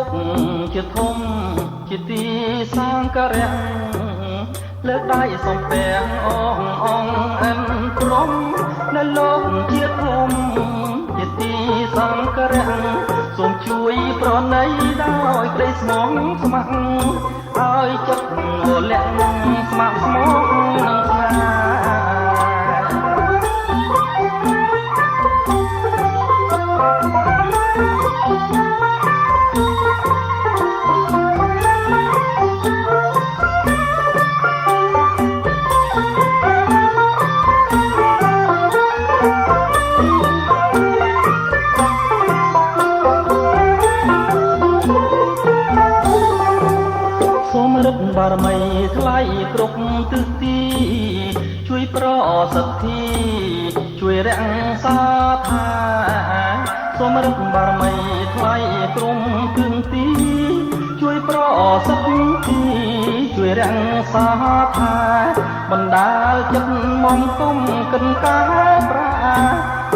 กជាធំជាទីសាងការៈលើកដៃសំពះអងអងអិនព្រំនៅលោកជាធំជាទីសាងការៈសូមជួយប្រណីដោយក្តីស្មងស្ម័គ្រឲ្យចិត្តលាក់ស្ម័គ្រស្មោកនឹងស្នេហ៍សូមរឹកបារមីថ្លៃគ្រប់ទិសទីជួយប្រសិទ្ធិជួយរក្សាថាសូមរឹកបារមីថ្លៃគ្រប់ទិសទីជួយប្រសិទ្ធិជួយរក្សាថាបណ្ដាលចិត្តមំគុំកិនកាប្រា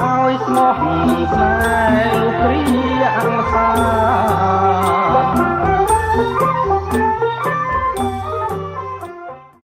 ឲ្យស្មោះនឹងស្នេហ៍លោកគ្រាអង្សា